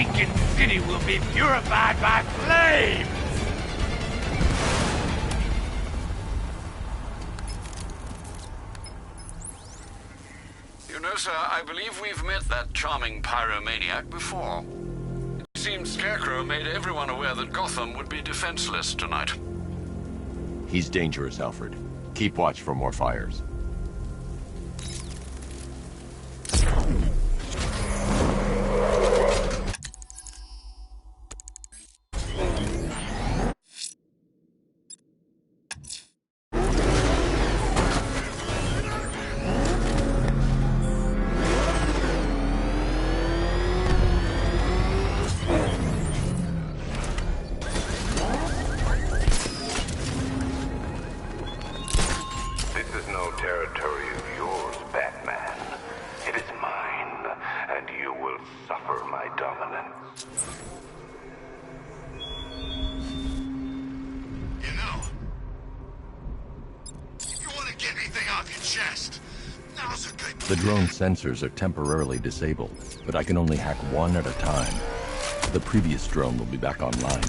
stinking city will be purified by flame! You know, sir, I believe we've met that charming pyromaniac before. It seems Scarecrow made everyone aware that Gotham would be defenseless tonight. He's dangerous, Alfred. Keep watch for more fires. The drone sensors are temporarily disabled, but I can only hack one at a time. The previous drone will be back online.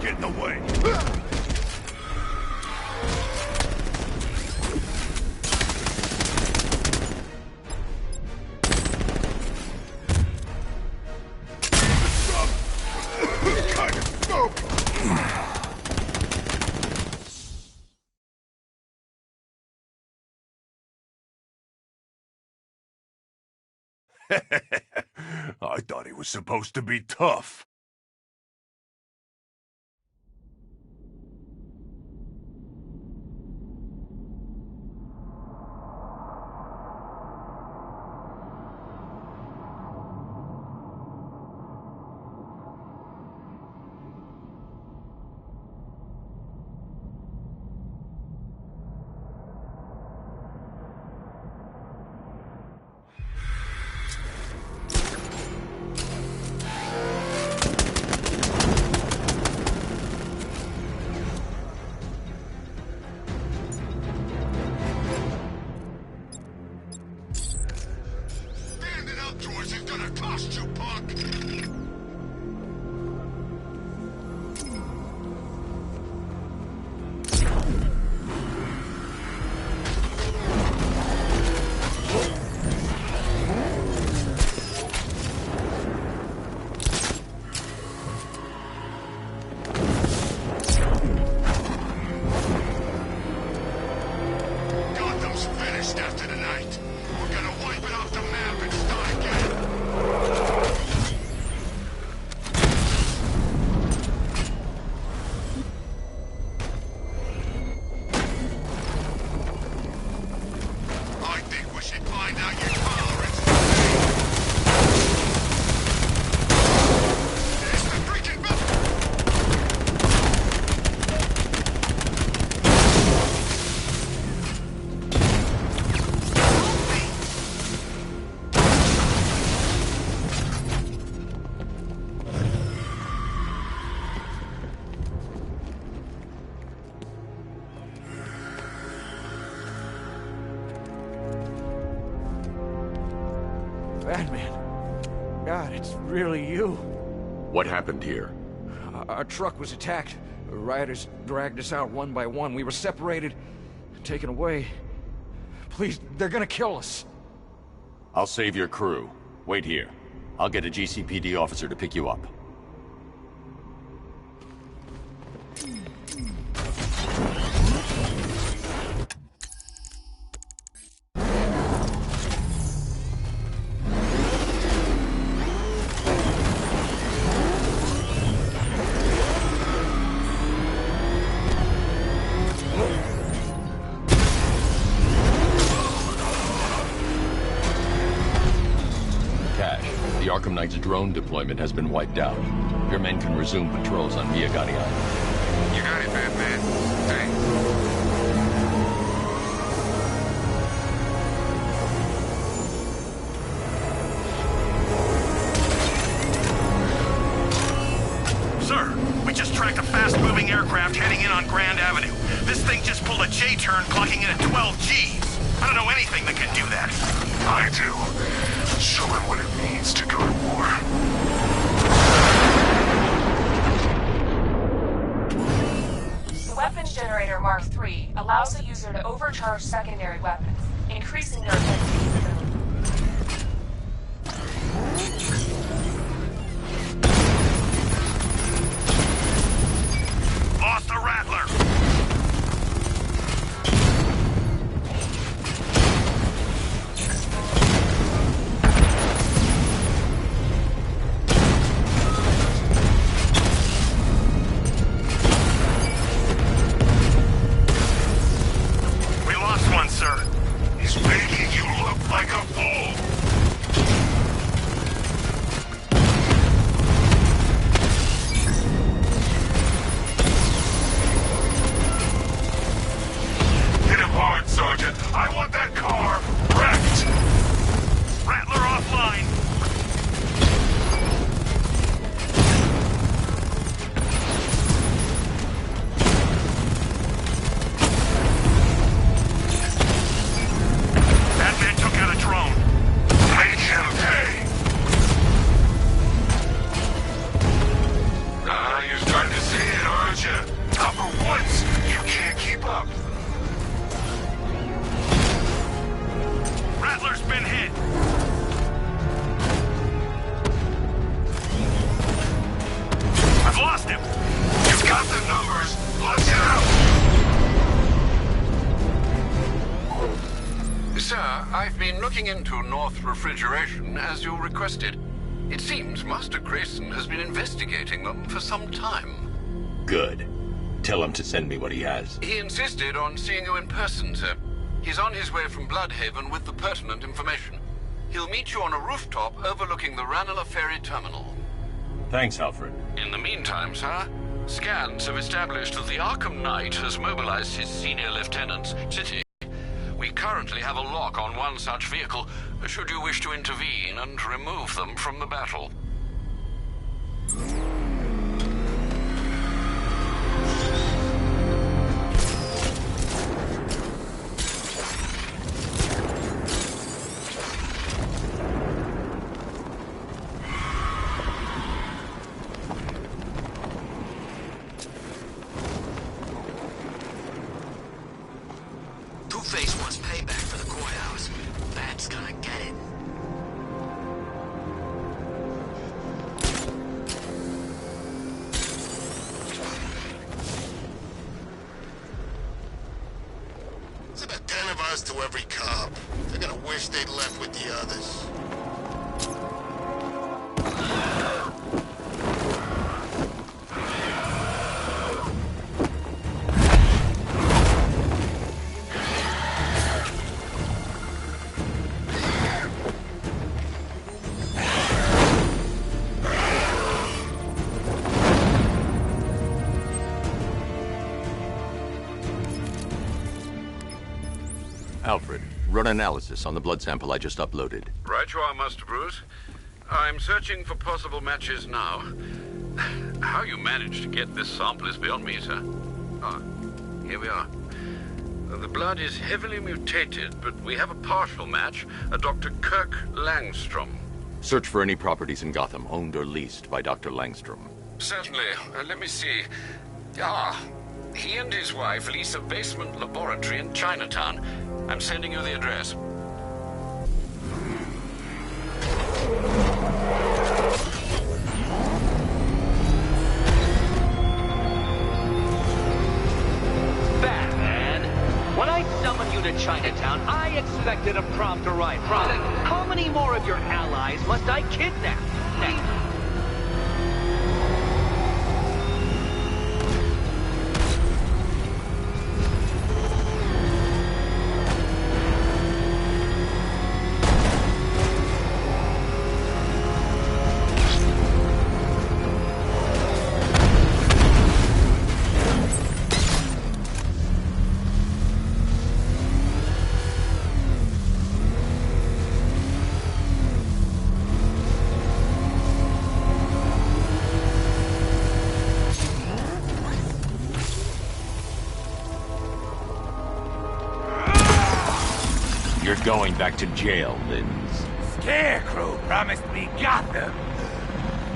Get in the way! Kind of smoke! I thought he was supposed to be tough. Batman. God, it's really you. What happened here? Our truck was attacked. Rioters dragged us out one by one. We were separated, taken away. Please, they're gonna kill us. I'll save your crew. Wait here. I'll get a GCPD officer to pick you up. cache. The Arkham Knight's drone deployment has been wiped out. Your men can resume patrols on Miagani Island. You got it, Batman. Thanks. Sir, we just tracked a fast-moving aircraft heading in on Grand Avenue. This thing just pulled a J-turn, clocking in at 12 Gs. I don't know anything that can do that. I do. Show him what it means to go to war. The weapons generator Mark III allows the user to overcharge secondary weapons, increasing their offensive capability. Lost a Rattler! We lost one, sir. He's making you look like a fool. Hit him hard, Sergeant. I want that car wrecked. Rattler offline. Batman took out a drone. Make him pay. You're starting to see it, aren't you? Not for once, you can't keep up. Rattler's been hit. I've lost him. You've got the numbers. Let's get out. Sir, I've been looking into North Refrigeration as you requested. It seems Master Grayson has been investigating them for some time. Good. Tell him to send me what he has. He insisted on seeing you in person, sir. He's on his way from Bloodhaven with the pertinent information. He'll meet you on a rooftop overlooking the Ranelagh Ferry Terminal. Thanks, Alfred. In the meantime, sir, scans have established that the Arkham Knight has mobilized his senior lieutenants, City. We currently have a lock on one such vehicle, should you wish to intervene and remove them from the battle. Two-Face wants payback for the courthouse. Bat's gonna get it. It's about 10 of us to every cop. They're gonna wish they'd left with the others. Alfred, run analysis on the blood sample I just uploaded. Right you are, Master Bruce. I'm searching for possible matches now. How you managed to get this sample is beyond me, sir. Ah, here we are. The blood is heavily mutated, but we have a partial match, a Dr. Kirk Langstrom. Search for any properties in Gotham owned or leased by Dr. Langstrom. Certainly. Let me see. Ah, he and his wife lease a basement laboratory in Chinatown. I'm sending you the address. Batman, when I summoned you to Chinatown, I expected a prompt arrival. How many more of your allies must I kidnap? going back to jail, Linz. Scarecrow promised me Gotham.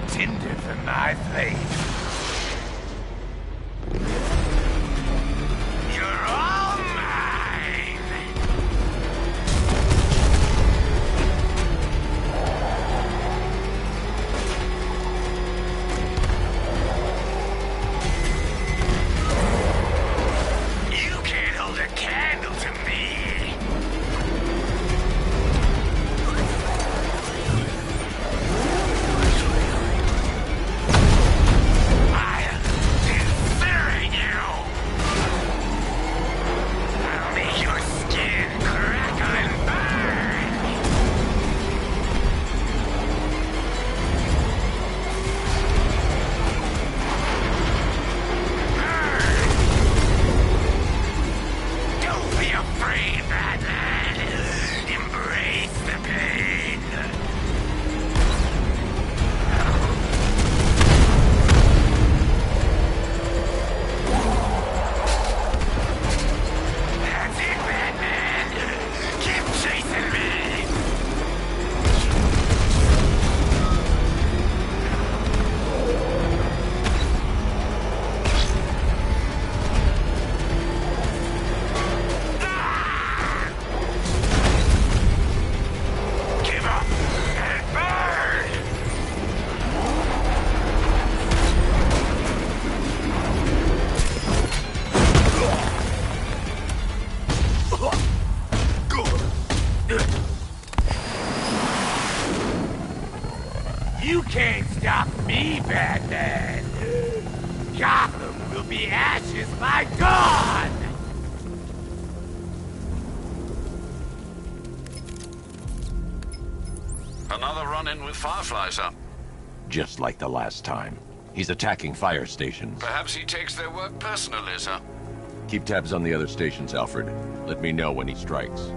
Tinder for my flame. You're all mine! You can't hold a candle to me! You can't stop me, Batman! Gotham will be ashes by dawn! Another run-in with Firefly, sir. Just like the last time. He's attacking fire stations. Perhaps he takes their work personally, sir. Keep tabs on the other stations, Alfred. Let me know when he strikes.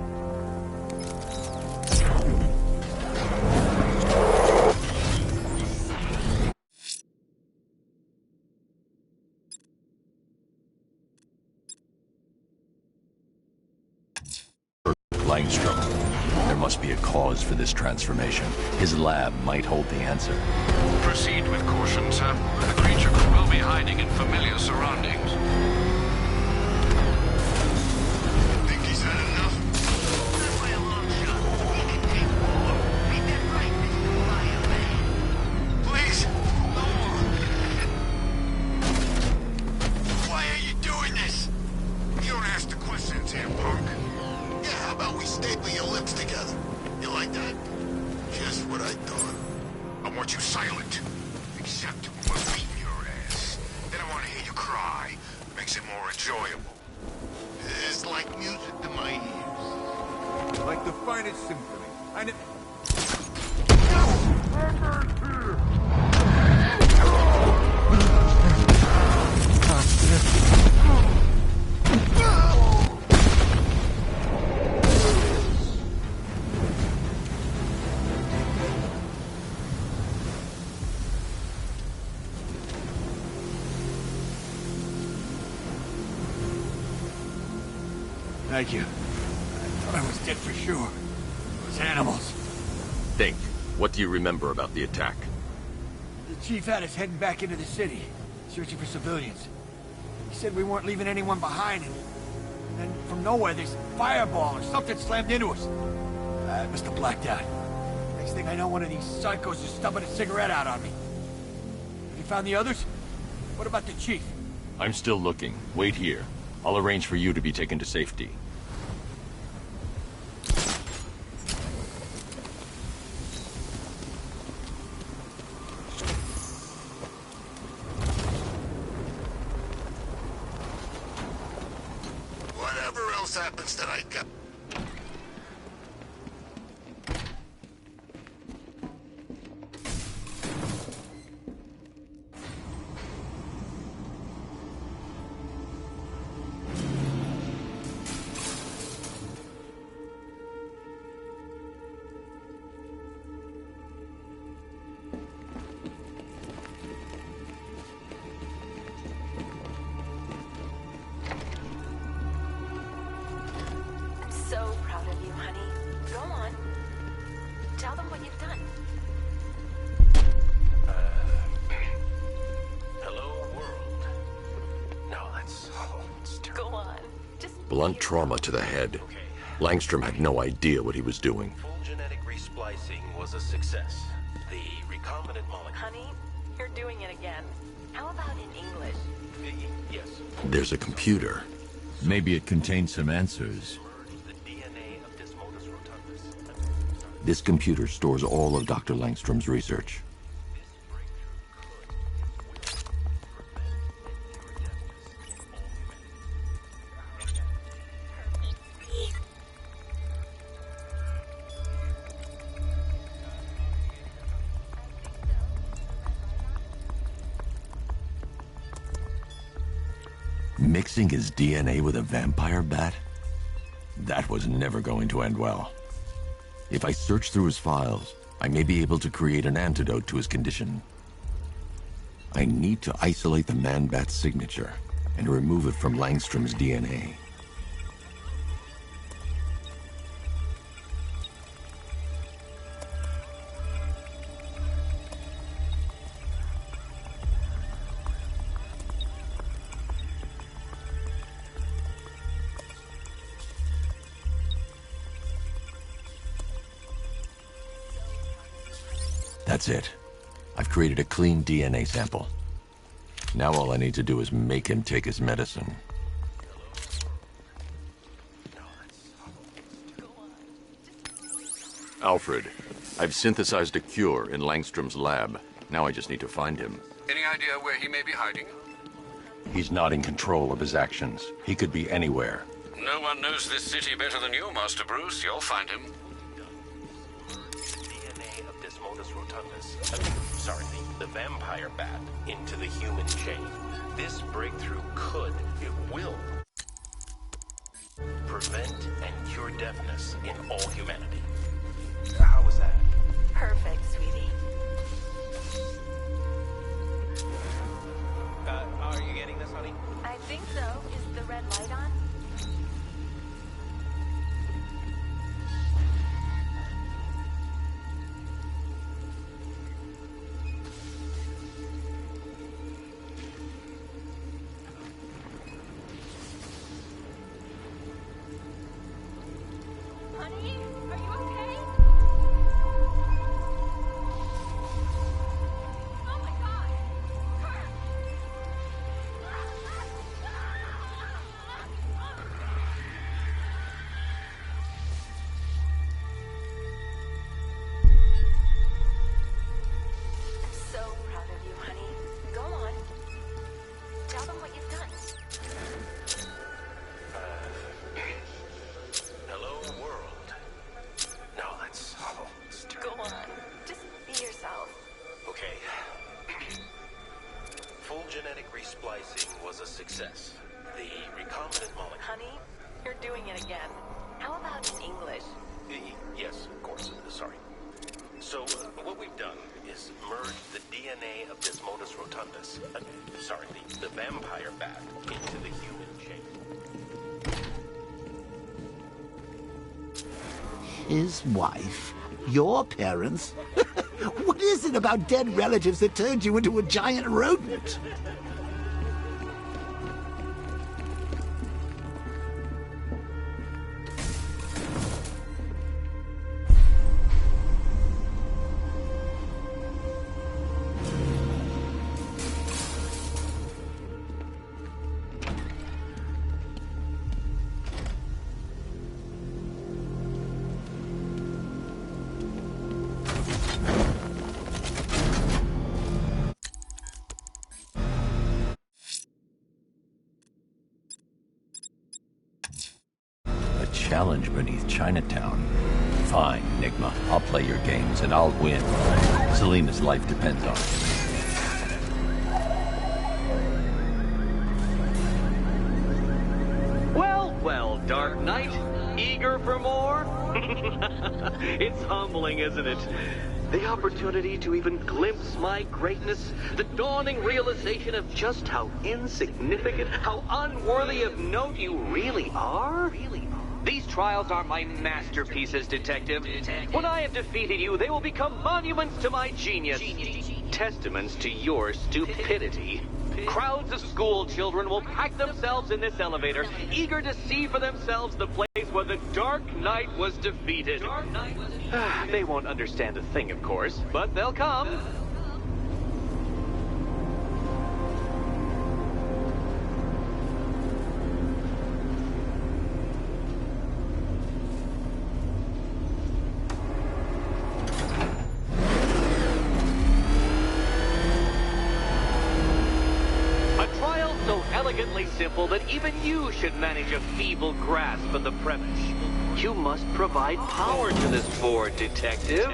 Langstrom. There must be a cause for this transformation. His lab might hold the answer. Proceed with caution, sir. The creature could well be hiding in familiar surroundings. Think he's had enough? Not by a long shot. We can take more. Ain't that right, Mr. Fireman? Please, no more. Why are you doing this? You don't ask the questions here, punk. Yeah, how about we staple your lips together? You like that? Just what I thought. I want you silent. Except when we're beating your ass. Then I want to hear you cry. Makes it more enjoyable. It's like music to my ears. Like the finest symphony. I never... Thank you. I thought I was dead for sure. Those animals. Think. What do you remember about the attack? The chief had us heading back into the city, searching for civilians. He said we weren't leaving anyone behind, and then from nowhere this fireball or something slammed into us. I must have blacked out. Next thing I know, one of these psychos is stubbing a cigarette out on me. Have you found the others? What about the chief? I'm still looking. Wait here. I'll arrange for you to be taken to safety. Whatever else happens tonight, got... Blunt trauma to the head. Langstrom had no idea what he was doing. Full genetic resplicing was a success. The recombinant molecule... Honey, you're doing it again. How about in English? Yes. There's a computer. Maybe it contains some answers. The DNA of this modus rotundus. This computer stores all of Dr. Langstrom's research. Mixing his DNA with a vampire bat? That was never going to end well. If I search through his files, I may be able to create an antidote to his condition. I need to isolate the man-bat's signature and remove it from Langstrom's DNA. That's it. I've created a clean DNA sample. Now all I need to do is make him take his medicine. Alfred, I've synthesized a cure in Langstrom's lab. Now I just need to find him. Any idea where he may be hiding? He's not in control of his actions. He could be anywhere. No one knows this city better than you, Master Bruce. You'll find him. DNA of this modus rotundus. The vampire bat into the human chain. This breakthrough could, it will, prevent and cure deafness in all humanity. How was that? Perfect, sweetie. Are you getting this, honey? I think so. Is the red light on? Honey, are you okay? Oh my God! Kurt! I'm so proud of you, honey. Go on. Tell them what you've done. Hello, world. No, that's hollow. Go on. Just be yourself. Okay. Full genetic resplicing was a success. The recombinant molecule... Honey, you're doing it again. How about in English? Yes, of course. Sorry. So, what we've done is merge the DNA of this modus rotundus, the vampire bat, into the human chain. His wife? Your parents? What is it about dead relatives that turned you into a giant rodent? Challenge beneath Chinatown. Fine, Enigma. I'll play your games and I'll win. Selena's life depends on it. Well, Dark Knight. Eager for more? It's humbling, isn't it? The opportunity to even glimpse my greatness, the dawning realization of just how insignificant, how unworthy of note you really are. These trials are my masterpieces, Detective. When I have defeated you, they will become monuments to my genius. testaments to your stupidity. Crowds of school children will pack themselves in this elevator, eager to see for themselves the place where the Dark Knight was defeated. They won't understand a thing, of course, but they'll come. Simple that even you should manage a feeble grasp of the premise. You must provide power to this board, Detective.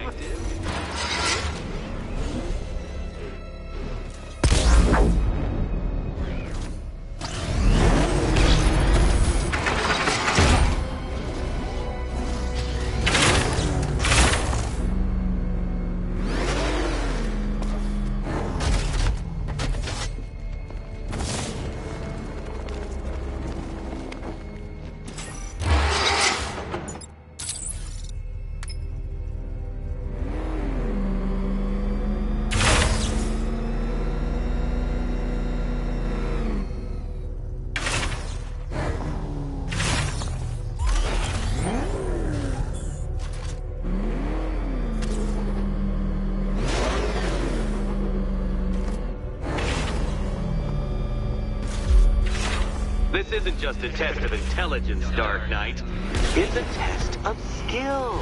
This isn't just a test of intelligence, Dark Knight. It's a test of skill.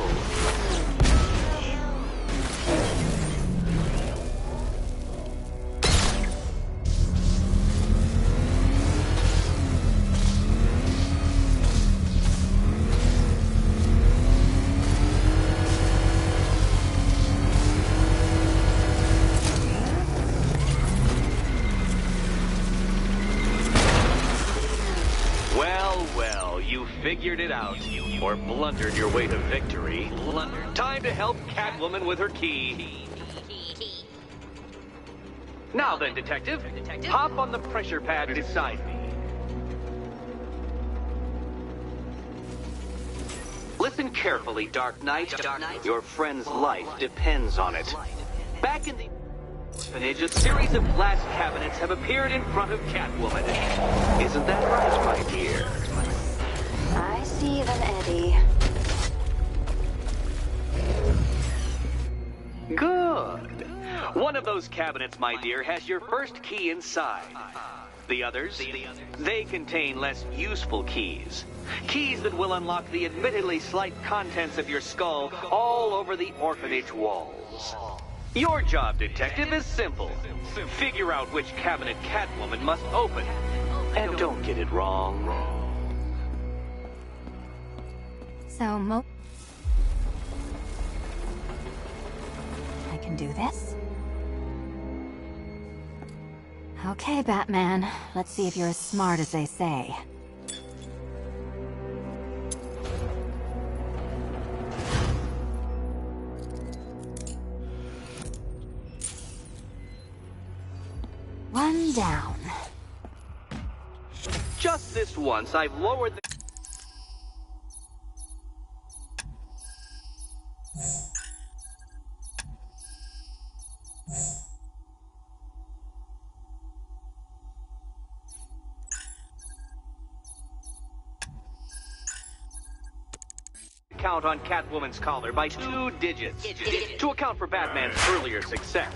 Figured it out, or blundered your way to victory. Time to help Catwoman with her key. Now then, Detective, hop on the pressure pad beside me. Listen carefully, Dark Knight. Your friend's life depends on it. Back in the orphanage, a series of glass cabinets have appeared in front of Catwoman. Isn't that right, my dear? I see them, Eddie. Good. One of those cabinets, my dear, has your first key inside. The others, they contain less useful keys. Keys that will unlock the admittedly slight contents of your skull all over the orphanage walls. Your job, Detective, is simple. Figure out which cabinet Catwoman must open. And don't get it wrong. So, I can do this? Okay, Batman. Let's see if you're as smart as they say. One down. Just this once, I've lowered the... count on Catwoman's collar by 2 digits to account for Batman's earlier success.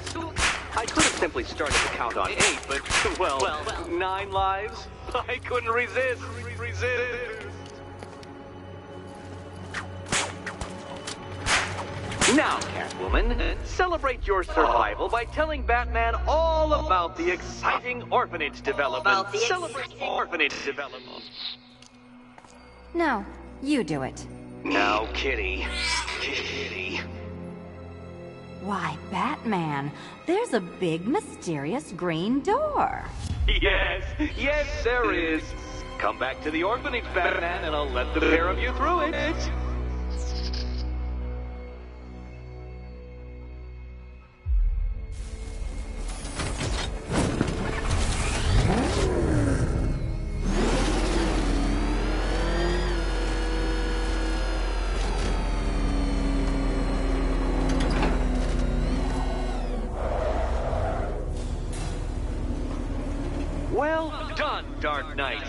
I could have simply started the count on 8, but, well, 9 lives? I couldn't resist. Now, Catwoman, celebrate your survival by telling Batman all about the exciting orphanage development. Celebrate orphanage development. No, you do it. Now, Kitty. Kitty. Why, Batman, there's a big, mysterious green door. Yes, there is. Come back to the orphanage, Batman, and I'll let the pair of you through it. Well done, Dark Knight.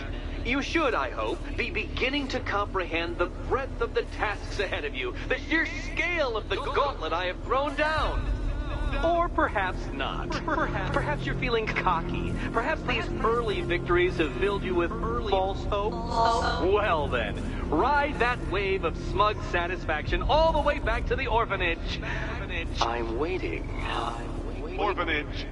You should, I hope, be beginning to comprehend the breadth of the tasks ahead of you, the sheer scale of the gauntlet I have thrown down. Or perhaps not. Perhaps you're feeling cocky. Perhaps these early victories have filled you with false hope. Well then, ride that wave of smug satisfaction all the way back to the orphanage. I'm waiting. Orphanage.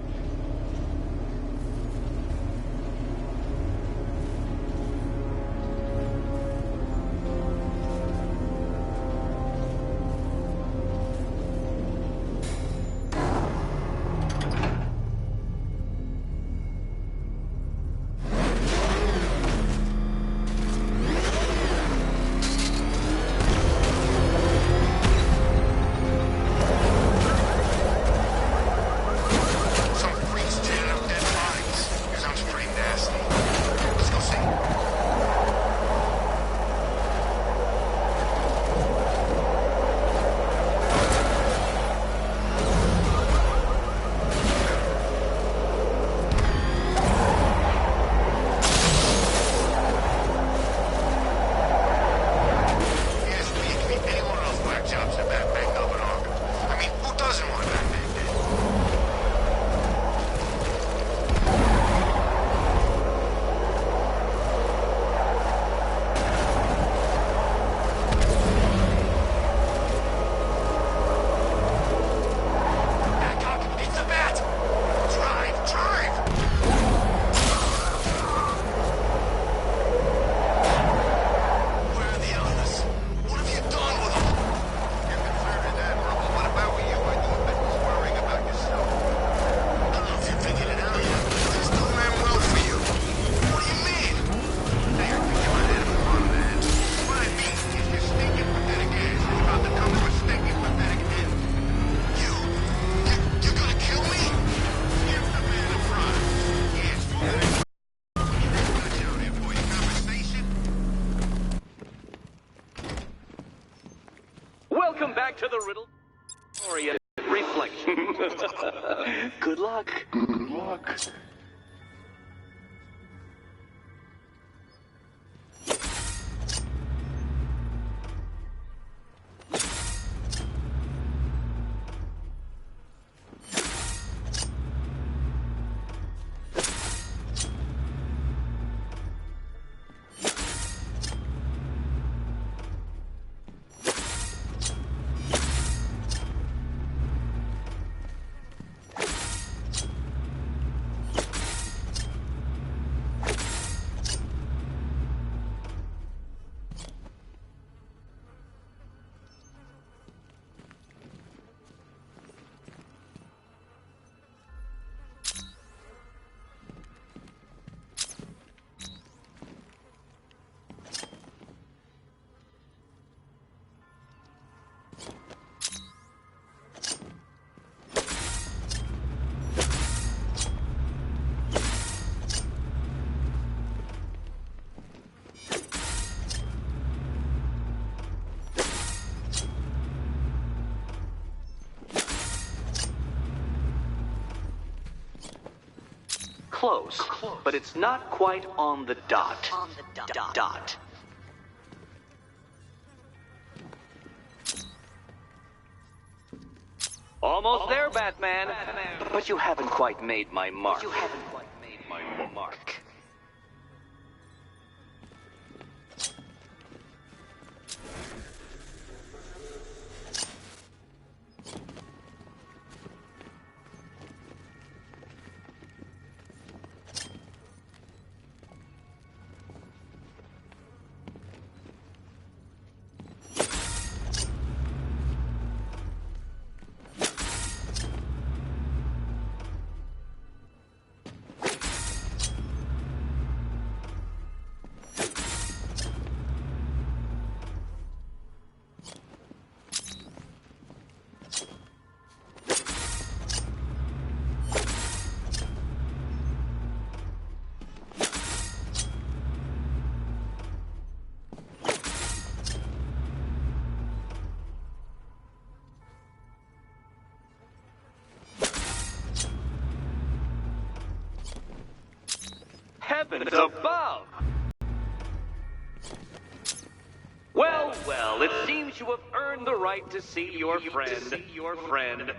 Welcome back to the riddle. Reflection. Good luck. Good luck. Close, but it's not quite on the dot. Dot. Almost there, Batman. But you haven't quite made my mark. weapons above. Well, well, it seems you have earned the right to see your friend.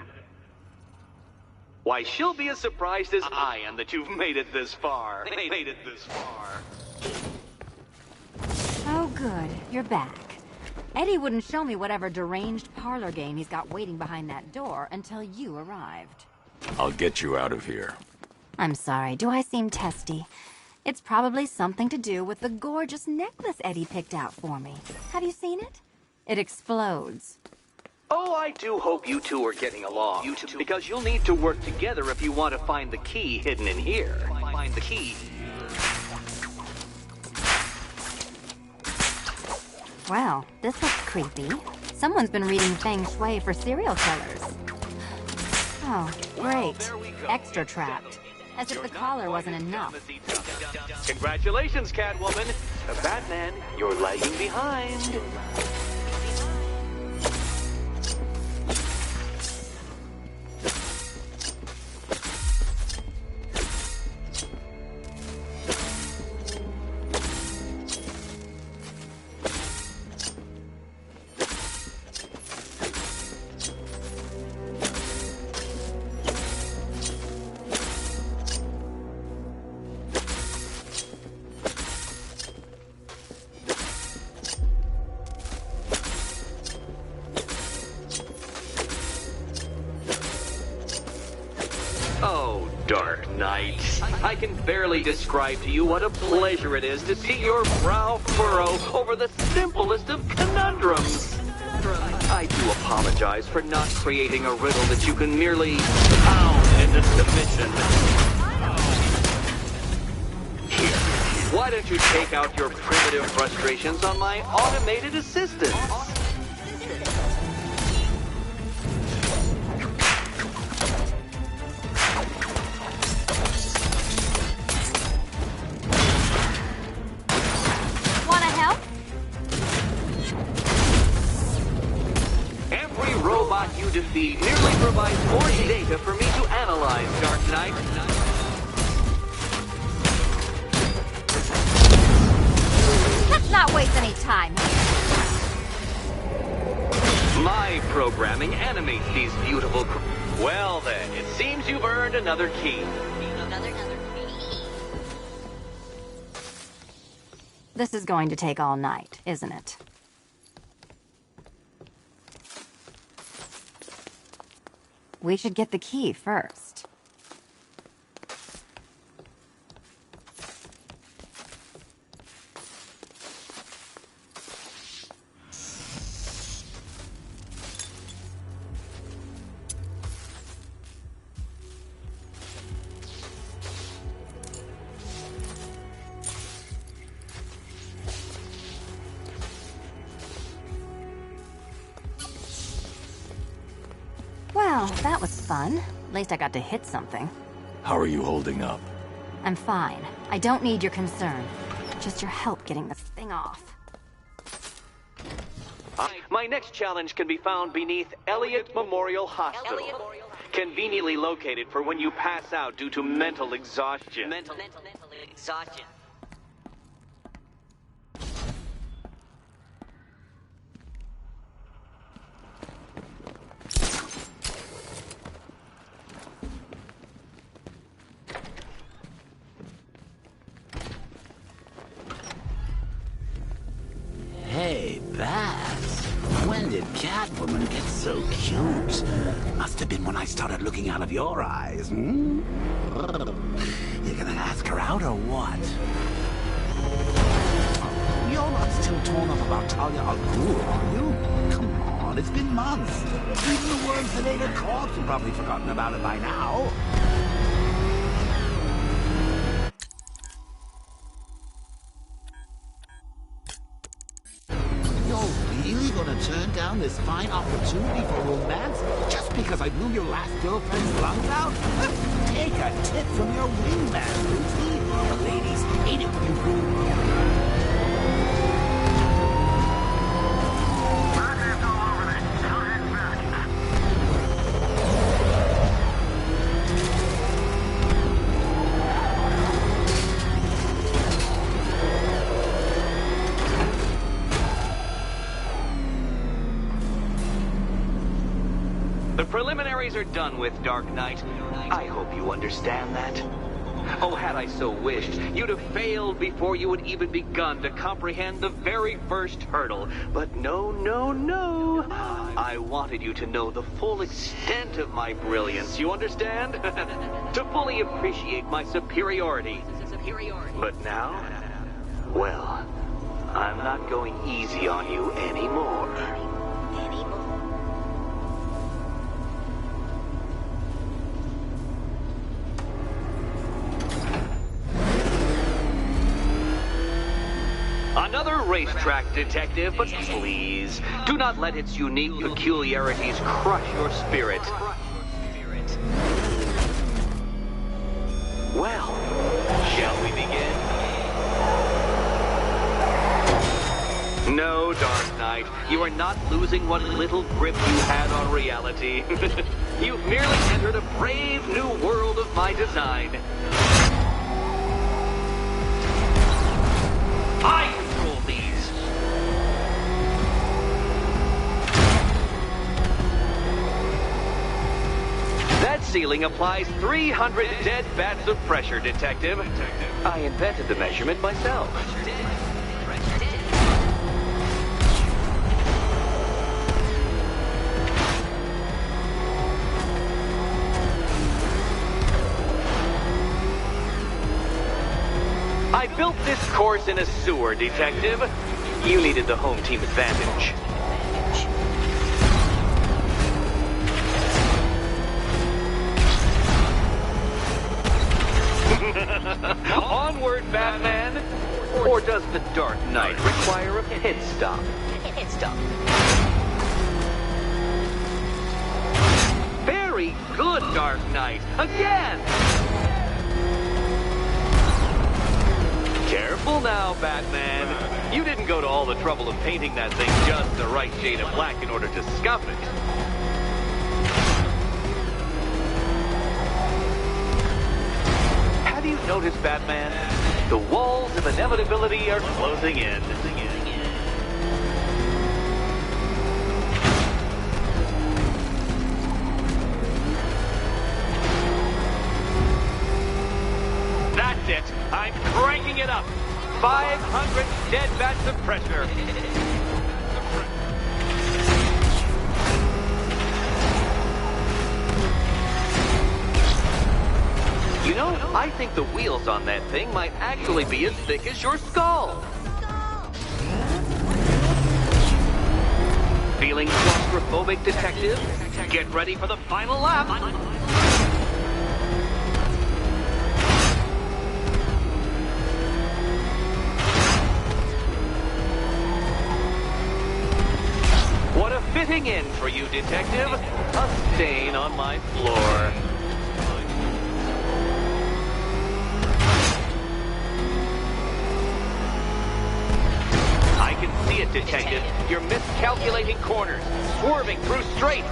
Why, she'll be as surprised as I am that you've made it this far. Oh, good. You're back. Eddie wouldn't show me whatever deranged parlor game he's got waiting behind that door until you arrived. I'll get you out of here. I'm sorry, do I seem testy? It's probably something to do with the gorgeous necklace Eddie picked out for me. Have you seen it? It explodes. Oh, I do hope you two are getting along. Because you'll need to work together if you want to find the key hidden in here. Find the key. Well, this looks creepy. Someone's been reading Feng Shui for serial killers. Oh, great. Extra trapped. As if the collar wasn't enough. Congratulations, Catwoman. Batman, you're lagging behind. Oh, Dark Knight. I can barely describe to you what a pleasure it is to see your brow furrow over the simplest of conundrums. I do apologize for not creating a riddle that you can merely pound into submission. Here, why don't you take out your primitive frustrations on my automated assistant? Defeat merely provides more data for me to analyze, Dark Knight. Let's not waste any time here. My programming animates these beautiful... Well then, it seems you've earned another key. This is going to take all night, isn't it? We should get the key first. Well, that was fun. At least I got to hit something. How are you holding up? I'm fine. I don't need your concern. Just your help getting this thing off. My next challenge can be found beneath Elliott Memorial Hospital. Conveniently located for when you pass out due to mental exhaustion. Mental exhaustion. Hey, Baz. When did Catwoman get so cute? Must have been when I started looking out of your eyes, hmm? You gonna ask her out or what? You're not still torn up about Talia al Ghul, are you? Come on, it's been months. Even the worms that ate her corpse have probably forgotten about it by now. Really gonna turn down this fine opportunity for romance just because I blew your last girlfriend's lungs out? Take a tip from your wingman, Lucy. The ladies hate it when you fool. days are done with, Dark Knight. I hope you understand that. Oh, had I so wished, you'd have failed before you had even begun to comprehend the very first hurdle. But no, no, no. I wanted you to know the full extent of my brilliance, you understand? To fully appreciate my superiority. But now, well, I'm not going easy on you anymore. Another racetrack, detective, but please, do not let its unique peculiarities crush your spirit. Well, shall we begin? No, Dark Knight, you are not losing what little grip you had on reality. You've merely entered a brave new world of my design. I control these. That ceiling applies 300 dead bats of pressure, Detective. I invented the measurement myself. I built this course in a sewer, Detective. You needed the home team advantage. Onward, Batman! Or does the Dark Knight require a pit stop? Very good, Dark Knight. Again! Careful now, Batman. You didn't go to all the trouble of painting that thing just the right shade of black in order to scuff it. Have you noticed, Batman? The walls of inevitability are closing in. That's it. I'm cranking it up. 500 dead bats of pressure. You know, I think the wheels on that thing might actually be as thick as your skull. Feeling claustrophobic, Detective? Get ready for the final lap. What a fitting end for you, Detective. A stain on my floor. I can see it, Detective. You're miscalculating corners, swerving through straight.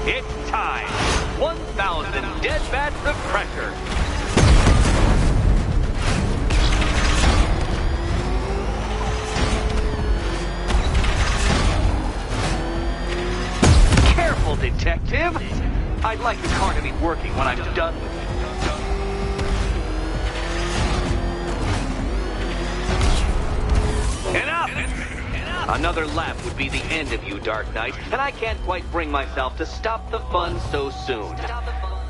It's time. 1,000 dead bats of pressure. Careful, Detective. I'd like the car to be working when I'm done with it. Enough! Another lap would be the end of you, Dark Knight, and I can't quite bring myself to stop the fun so soon.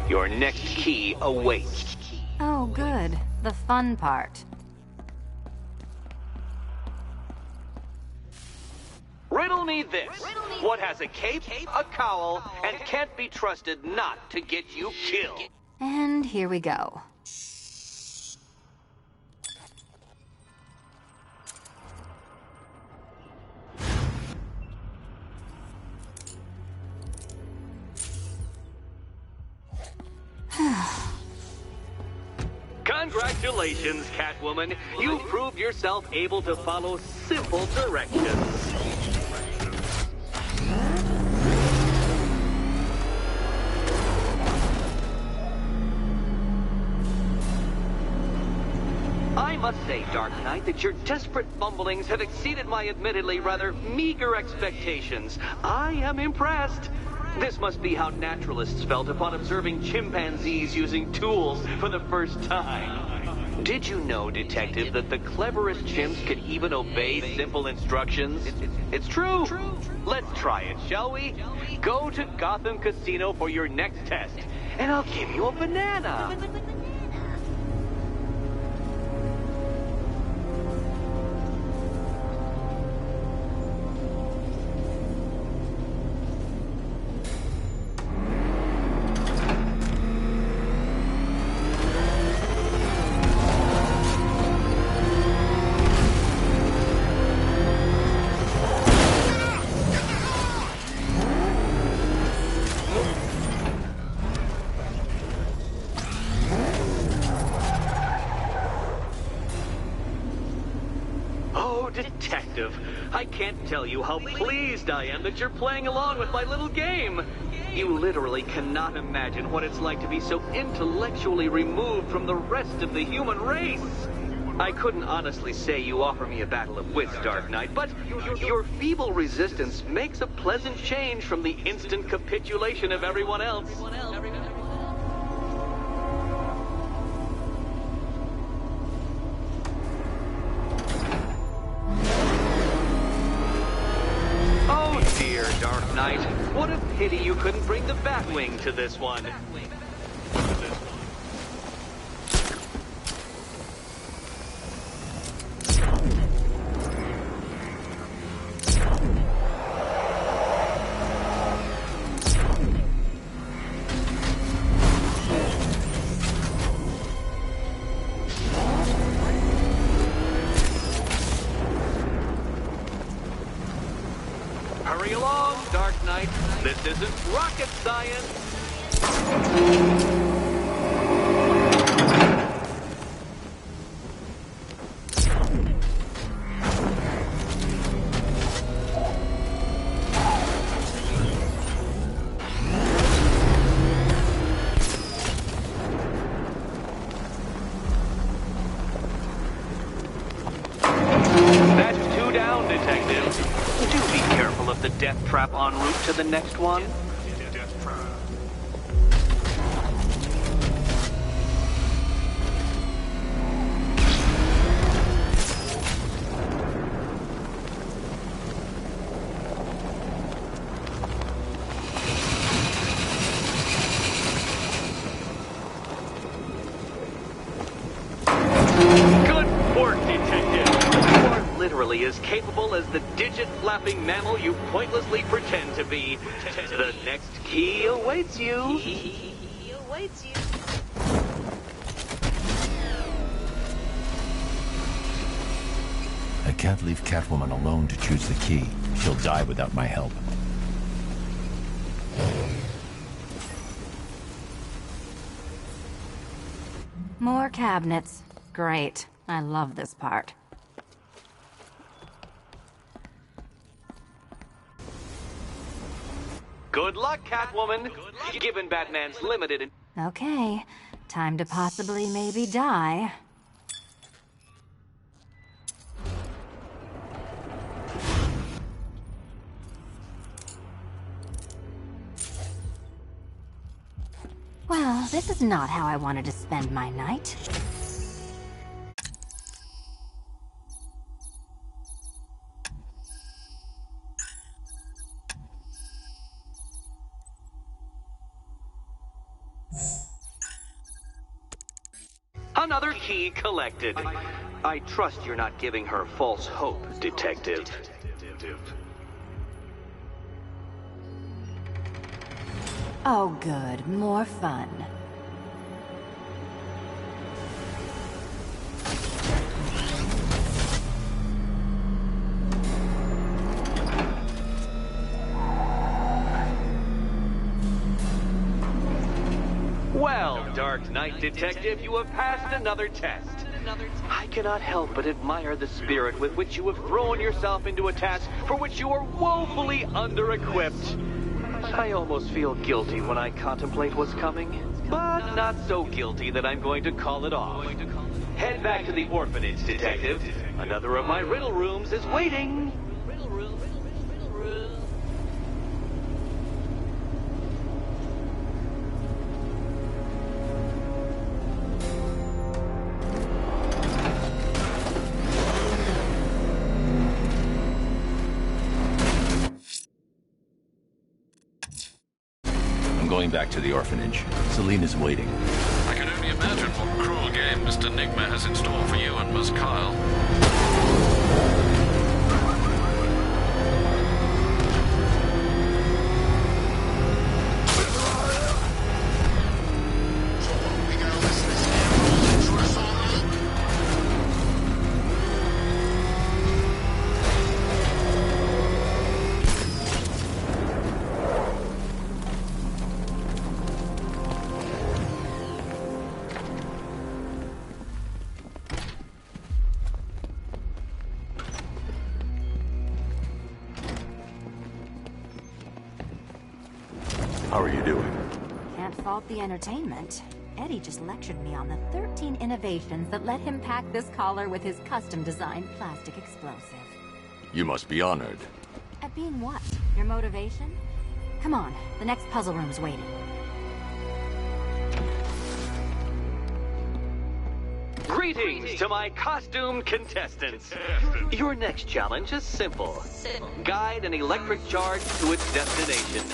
Your next key awaits. Oh, good. The fun part. Riddle me this. What has a cape, a cowl, and can't be trusted not to get you killed? And here we go. Congratulations, Catwoman. You proved yourself able to follow simple directions. I must say, Dark Knight, that your desperate fumblings have exceeded my admittedly rather meager expectations. I am impressed. This must be how naturalists felt upon observing chimpanzees using tools for the first time. Did you know, Detective, that the cleverest chimps could even obey simple instructions? It's true. Let's try it, shall we? Go to Gotham Casino for your next test, and I'll give you a banana. Detective, I can't tell you how pleased I am that you're playing along with my little game. You literally cannot imagine what it's like to be so intellectually removed from the rest of the human race. I couldn't honestly say you offer me a battle of wits, Dark Knight, but your feeble resistance makes a pleasant change from the instant capitulation of everyone else. Dark Knight, what a pity you couldn't bring the Batwing to this one. Hurry along, Dark Knight. This isn't rocket science. That's 2 down, Detective. Do be careful of the death trap en route to the next one. Death trap. Good work, Detective. You are literally as capable as the digit-flapping mammal you pointlessly pretend to be. The next key awaits you. I can't leave Catwoman alone to choose the key. She'll die without my help. More cabinets. Great. I love this part. Good luck, Catwoman. Given Batman's limited... Okay. Time to possibly maybe die. Well, this is not how I wanted to spend my night. Another key collected. I trust you're not giving her false hope, Detective. Oh, good. More fun. Well, Dark Knight Detective, you have passed another test. I cannot help but admire the spirit with which you have thrown yourself into a task for which you are woefully under-equipped. I almost feel guilty when I contemplate what's coming, but not so guilty that I'm going to call it off. Head back to the orphanage, Detective. Another of my riddle rooms is waiting. Riddle room. I'm going back to the orphanage. Celine is waiting. I can only imagine what cruel game Mr. Nigma has in store for you and Ms. Kyle. How are you doing? Can't fault the entertainment. Eddie just lectured me on the 13 innovations that let him pack this collar with his custom-designed plastic explosive. You must be honored. At being what? Your motivation? Come on, the next puzzle room's waiting. Greetings to my costumed contestants. Your next challenge is simple. Guide an electric charge to its destination.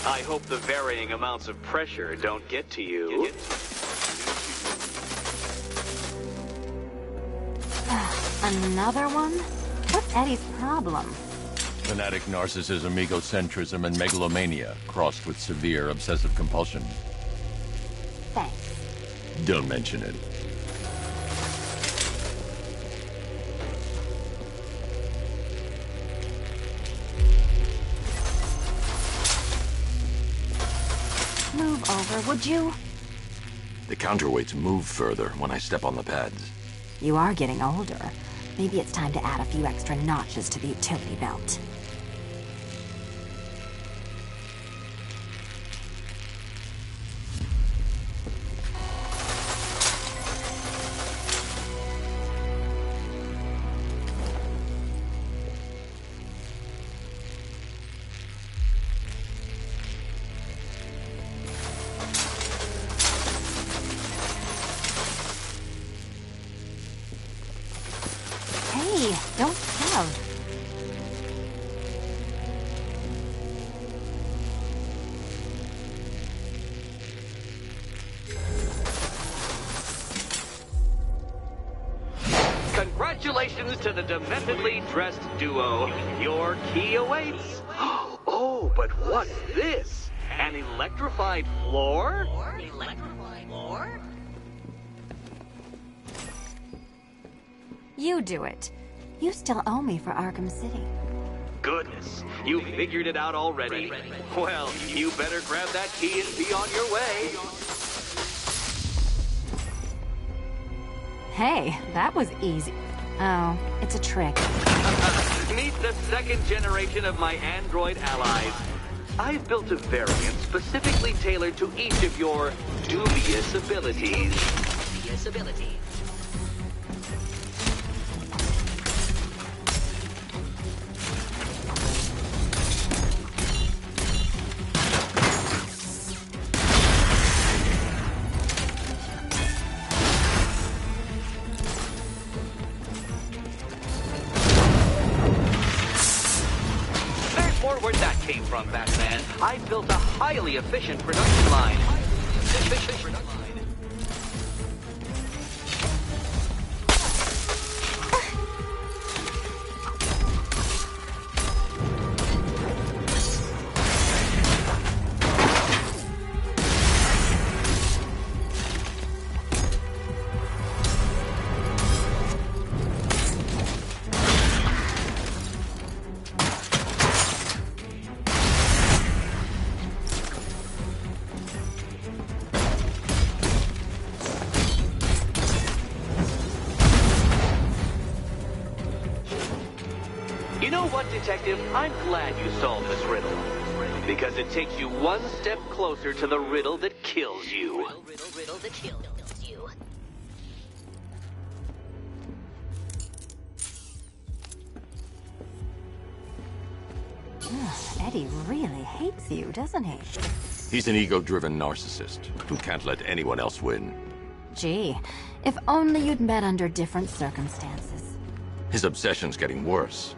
I hope the varying amounts of pressure don't get to you. Another one? What's Eddie's problem? Fanatic narcissism, egocentrism, and megalomania, crossed with severe obsessive compulsion. Thanks. Don't mention it. Move over, would you? The counterweights move further when I step on the pads. You are getting older. Maybe it's time to add a few extra notches to the utility belt. Hey, don't shove. Congratulations to the dementedly dressed duo. Your key awaits. Oh, but what's this? An electrified floor? Electrified floor? You do it. You still owe me for Arkham City. Goodness, you figured it out already. Well, you better grab that key and be on your way. Hey, that was easy. Oh, it's a trick. Meet the second generation of my android allies. I've built a variant specifically tailored to each of your dubious abilities. Where that came from, Batman. I built a highly efficient production line. You know what, Detective? I'm glad you solved this riddle. Because it takes you one step closer to the riddle that kills you. Eddie really hates you, doesn't he? He's an ego-driven narcissist who can't let anyone else win. Gee, if only you'd met under different circumstances. His obsession's getting worse.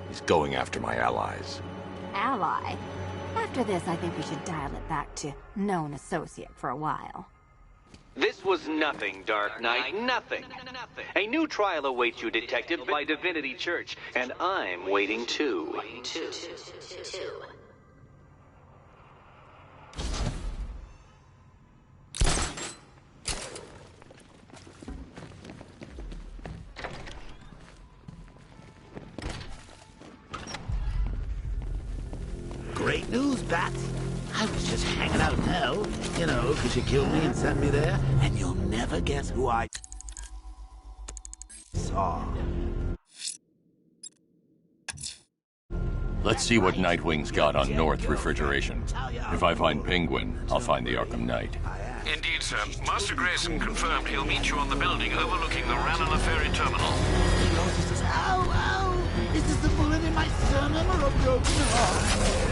He's going after my allies. Ally? After this, I think we should dial it back to known associate for a while. This was nothing, Dark Knight, nothing. A new trial awaits you, Detective, by Divinity Church, and I'm waiting too. Great news, Bat. I was just hanging out in hell, you know, because you killed me and sent me there, and you'll never guess who I saw. Let's see what Nightwing's got on North Refrigeration. If I find Penguin, I'll find the Arkham Knight. Indeed, sir. Master Grayson confirmed he'll meet you on the building overlooking the Ranelagh Ferry Terminal. He says, ow, ow! Is this the bullet in my sternum or a broken heart?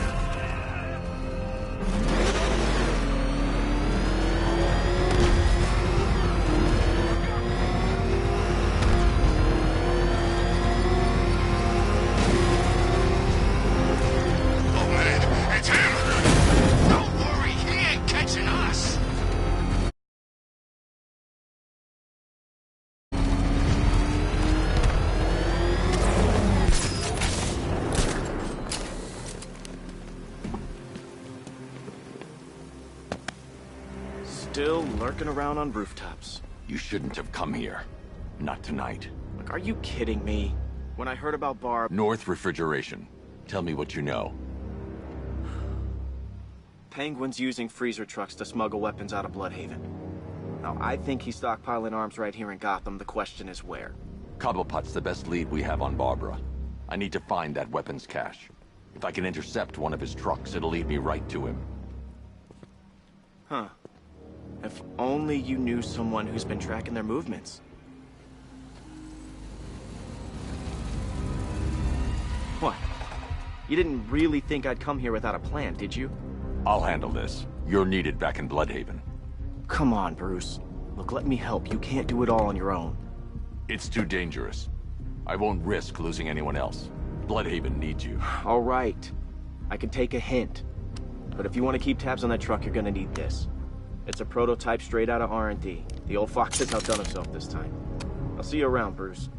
Still lurking around on rooftops. You shouldn't have come here. Not tonight. Look, are you kidding me? When I heard about Barb... North Refrigeration. Tell me what you know. Penguin's using freezer trucks to smuggle weapons out of Bloodhaven. Now, I think he's stockpiling arms right here in Gotham. The question is where. Cobblepot's the best lead we have on Barbara. I need to find that weapons cache. If I can intercept one of his trucks, it'll lead me right to him. Huh. If only you knew someone who's been tracking their movements. What? You didn't really think I'd come here without a plan, did you? I'll handle this. You're needed back in Bloodhaven. Come on, Bruce. Look, let me help. You can't do it all on your own. It's too dangerous. I won't risk losing anyone else. Bloodhaven needs you. All right. I can take a hint. But if you want to keep tabs on that truck, you're gonna need this. It's a prototype straight out of R&D. The old fox has outdone himself this time. I'll see you around, Bruce.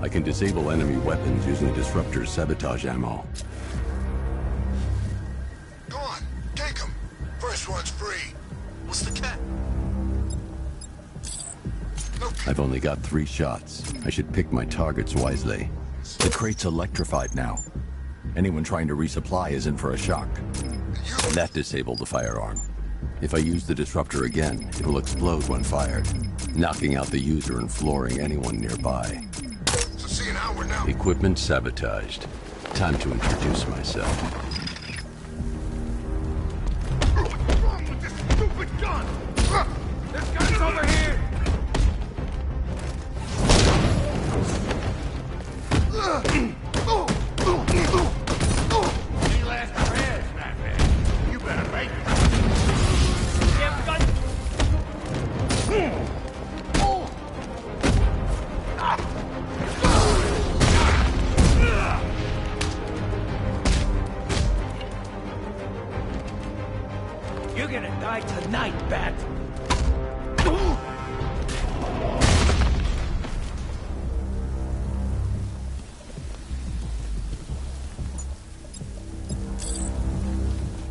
I can disable enemy weapons using the disruptor's sabotage ammo. Go on, take them. First one's free. What's the cat? I've only got 3 shots. I should pick my targets wisely. The crate's electrified now. Anyone trying to resupply is in for a shock. That disabled the firearm. If I use the disruptor again, it will explode when fired, knocking out the user and flooring anyone nearby. So see an hour now. Equipment sabotaged. Time to introduce myself. What's wrong with this stupid gun? This gun's over here! Any last prayers, Batman? You better make it. Damn gun! You're gonna die tonight, Bat.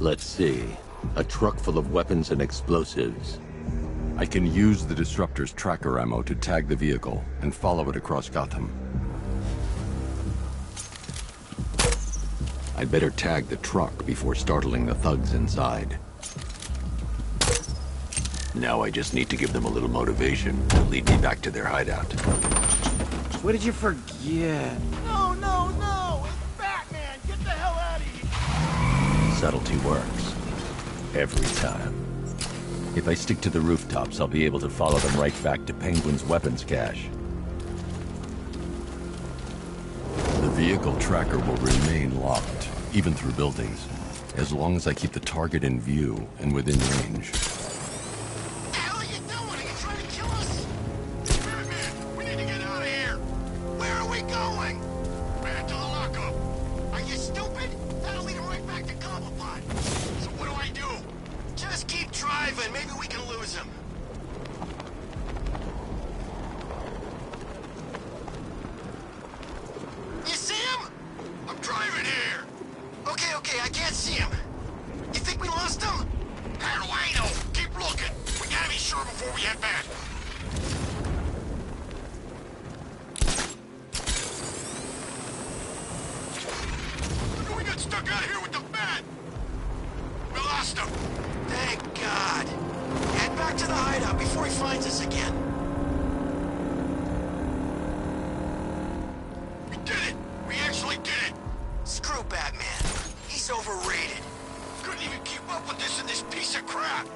Let's see. A truck full of weapons and explosives. I can use the disruptor's tracker ammo to tag the vehicle and follow it across Gotham. I'd better tag the truck before startling the thugs inside. Now I just need to give them a little motivation and lead me back to their hideout. What did you forget? No, no, no! It's Batman! Get the hell out of here! Subtlety works. Every time. If I stick to the rooftops, I'll be able to follow them right back to Penguin's weapons cache. The vehicle tracker will remain locked, even through buildings, as long as I keep the target in view and within range. What the hell are you doing? Are you trying to kill us? Batman, we need to get out of here. Where are we going? Back to the lockup. Are you stupid? That'll lead him right back to Cobblepot. So what do I do? Just keep driving. Maybe we can lose him. You see him? I'm driving here. Okay, I can't see him. You think we lost him? How do I know? Keep looking. We gotta be sure before we head back. We got stuck out here with the bat. We lost him. Thank God. Head back to the hideout before he finds us again. We did it. We actually did it. Screw Batman. He's overrated. Couldn't even keep up with this in this piece of crap.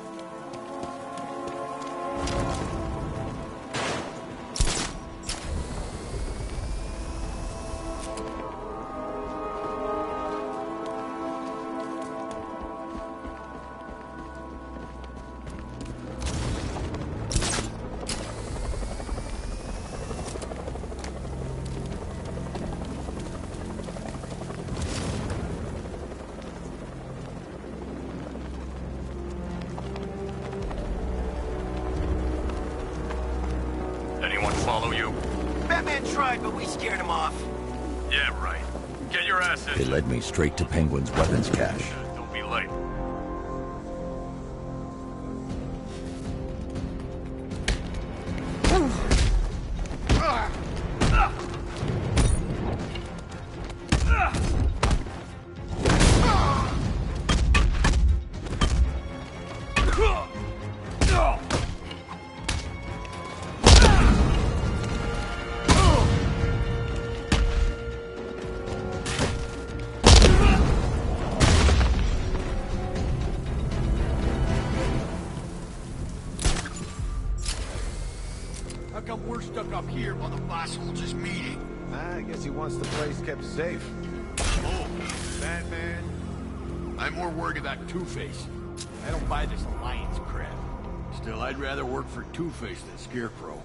Anyone follow you? Batman tried, but we scared him off. Yeah, right. Get your ass in. They led me straight to Penguin's weapons cache. Don't be late. How come we're stuck up here while the boss holds his meeting? I guess he wants the place kept safe. Oh, Batman. I'm more worried about Two-Face. I don't buy this alliance crap. Still, I'd rather work for Two-Face than Scarecrow.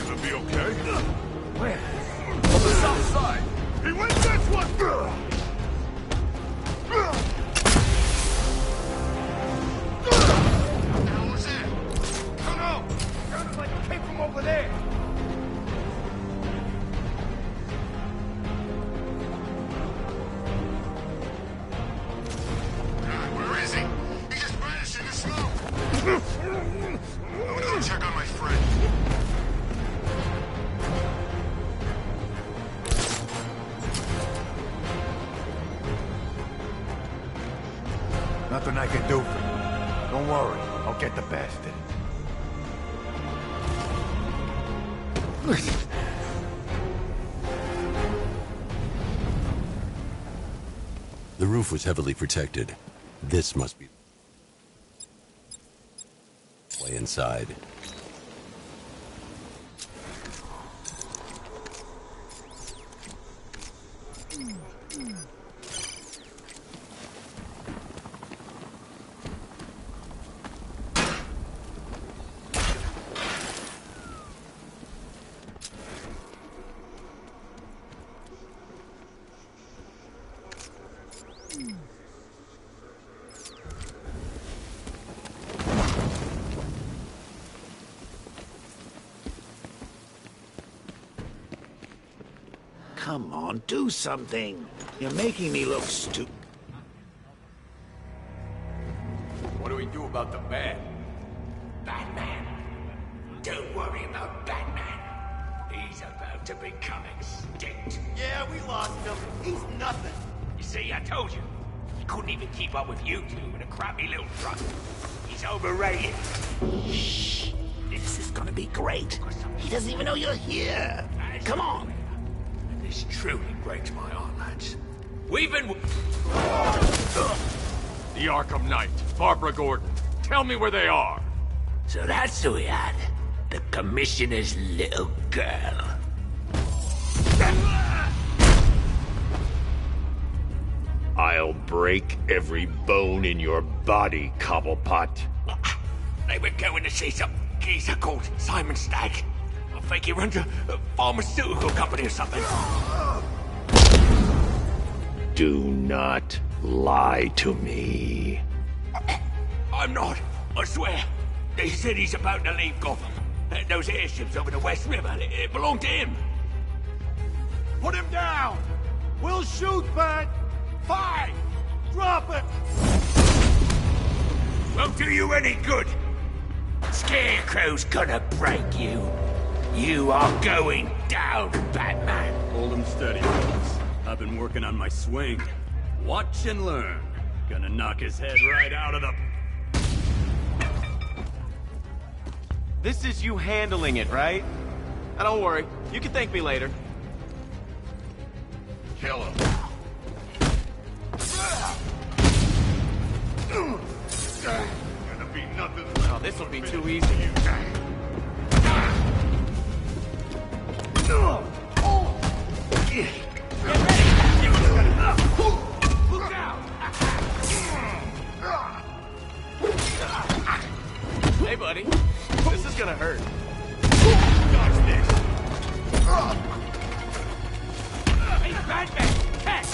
Gonna be okay? Where? On the south side. He went this one! What the hell was that? Don't know. Sounded like it came from over there. God, where is he? He just vanished in the snow. I'm gonna go check on my friend. Nothing I can do for you. Don't worry, I'll get the bastard. The roof was heavily protected. This must be way inside. Come on, do something. You're making me look stupid. What do we do about the bat? Batman. Don't worry about Batman. He's about to become extinct. Yeah, we lost him. He's nothing. You see, I told you. He couldn't even keep up with you two in a crappy little truck. He's overrated. Shh. This is gonna be great. He doesn't even know you're here. Come on. This truly breaks my heart, lads. We've been... The Arkham Knight, Barbara Gordon. Tell me where they are. So that's who we had. The Commissioner's little girl. I'll break every bone in your body, Cobblepot. They were going to see some geezer called Simon Stagg. I think he runs a pharmaceutical company or something. Do not lie to me. I'm not, I swear. They said he's about to leave Gotham. Those airships over the West River, it belonged to him. Put him down! We'll shoot back! 5! Drop it! Won't do you any good. Scarecrow's gonna break you. You are going down, Batman. Hold him steady, fellas. I've been working on my swing. Watch and learn. Gonna knock his head right out of the... This is you handling it, right? Now don't worry. You can thank me later. Kill him. Gonna be nothing. Oh, this will be too easy. Hey, buddy. This is gonna hurt. Dodge this. Hey, Batman! Catch!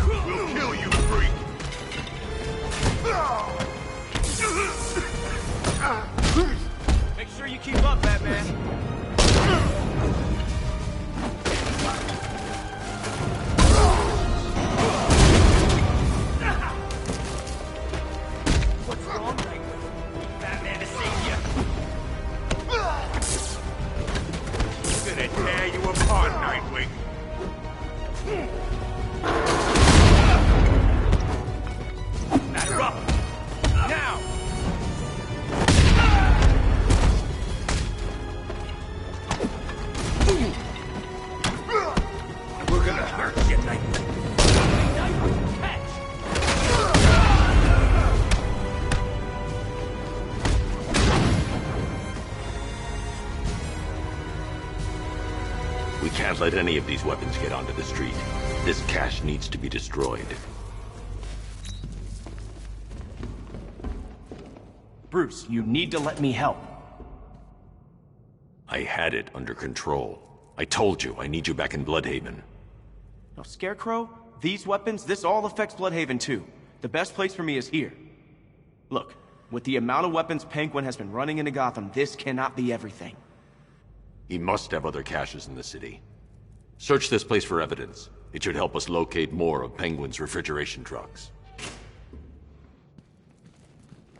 We'll kill you, freak! Make sure you keep up, Batman. What's wrong, Nightwing? Batman to save you. I'm gonna tear you apart, Nightwing. Batter up! Now! We're gonna hurt you, Nightwing. Nightwing, catch! We can't let any of these weapons get onto the street. This cache needs to be destroyed. Bruce, you need to let me help. I had it under control. I told you, I need you back in Bloodhaven. Now, Scarecrow, these weapons, this all affects Bloodhaven too. The best place for me is here. Look, with the amount of weapons Penguin has been running into Gotham, this cannot be everything. He must have other caches in the city. Search this place for evidence. It should help us locate more of Penguin's refrigeration trucks.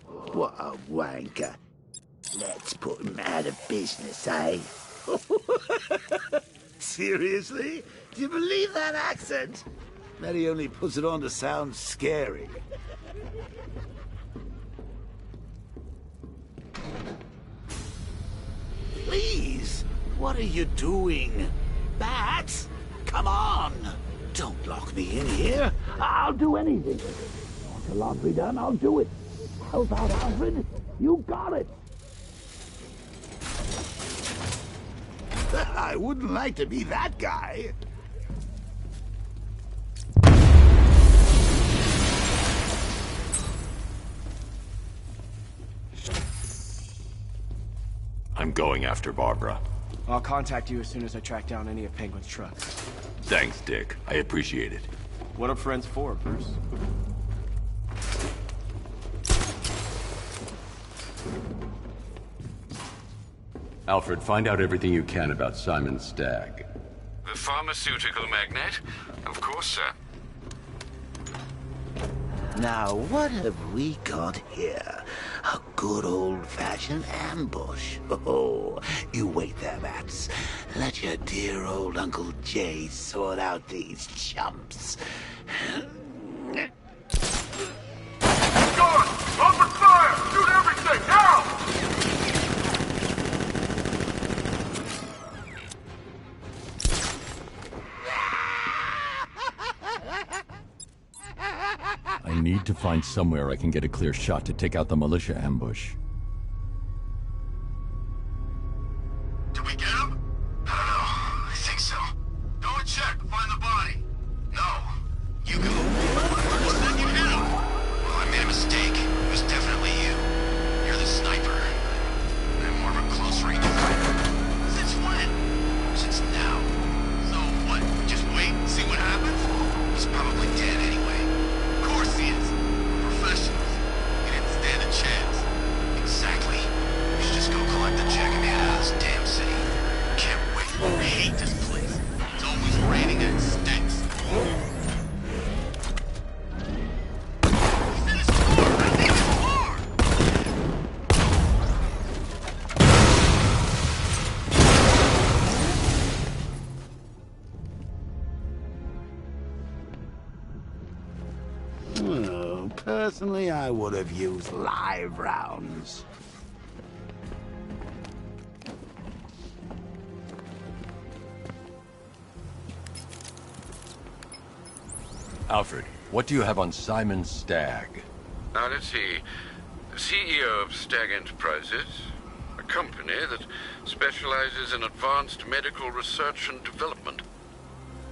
What a wanker. Let's put him out of business, eh? Seriously? Do you believe that accent? Bet he only puts it on to sound scary. Please, what are you doing? Bats? Come on! Don't lock me in here. I'll do anything. Want the laundry done? I'll do it. Help out, Alfred. You got it. I wouldn't like to be that guy. I'm going after Barbara. I'll contact you as soon as I track down any of Penguin's trucks. Thanks, Dick. I appreciate it. What are friends for, Bruce? Alfred, find out everything you can about Simon Stagg. The pharmaceutical magnate? Of course, sir. Now, what have we got here? A good old-fashioned ambush. Oh, you wait there, Bats. Let your dear old Uncle Jay sort out these chumps. Guard! Open fire! Do need to find somewhere I can get a clear shot to take out the militia ambush. Did we get him? I don't know. I think so. Go and check. Find the body. No. You go. You said you hit him. Well, I made a mistake. It was definitely you. You're the sniper. I'm more of a close-range fighter. Since when? Since now. So what? Just wait and see what happens? He's probably dead anyway. Of course he is. We're professionals. He didn't stand a chance. Exactly. We should just go collect the check and get out of this damn city. Can't wait. I hate this place. It's always raining and it stinks. He's in his car! I think his car! Oh, personally, I would have used live rounds. Alfred, what do you have on Simon Stagg? Now, let's see. CEO of Stagg Enterprises, a company that specializes in advanced medical research and development.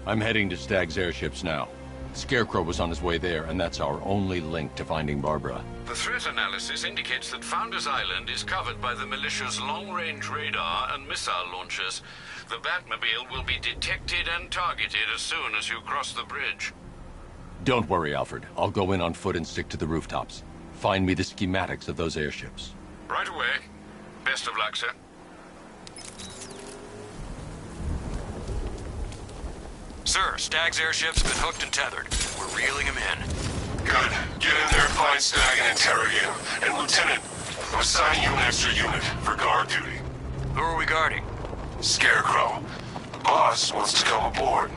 I'm heading to Stagg's airships now. Scarecrow was on his way there, and that's our only link to finding Barbara. The threat analysis indicates that Founders Island is covered by the militia's long-range radar and missile launchers. The Batmobile will be detected and targeted as soon as you cross the bridge. Don't worry, Alfred. I'll go in on foot and stick to the rooftops. Find me the schematics of those airships. Right away. Best of luck, sir. Sir, Stagg's airship's been hooked and tethered. We're reeling him in. Good. Get in there and find Stagg and interrogate him. And Lieutenant, I'm assigning you an extra unit for guard duty. Who are we guarding? Scarecrow. The boss wants to come aboard.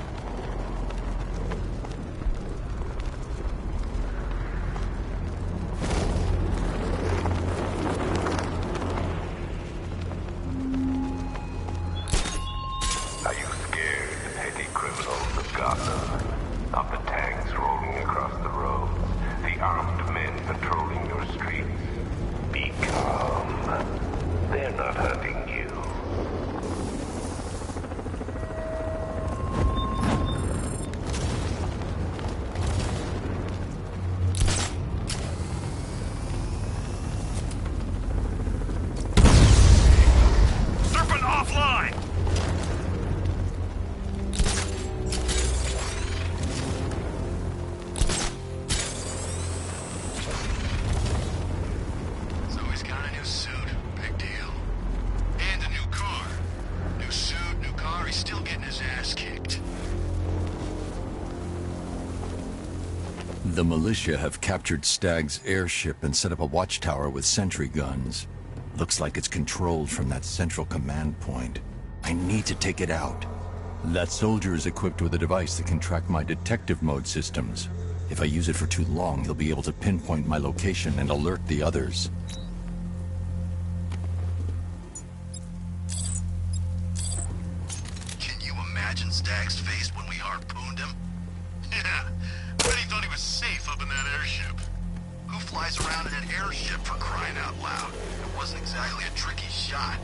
Are you scared, petty criminals of Gotham? Of the tanks rolling across the roads, the armed men patrolling your streets? Be calm. They're not hurting you. Serpent offline! So he's got a new suit. Big deal. And a new car. New suit, new car, he's still getting his ass kicked. The militia have captured Stagg's airship and set up a watchtower with sentry guns. Looks like it's controlled from that central command point. I need to take it out. That soldier is equipped with a device that can track my detective mode systems. If I use it for too long, he'll be able to pinpoint my location and alert the others. Can you imagine Stagg's face when we harpooned him? Yeah, but he thought he was safe up in that airship. Who flies around in an airship for crying out loud? It wasn't exactly a tricky shot.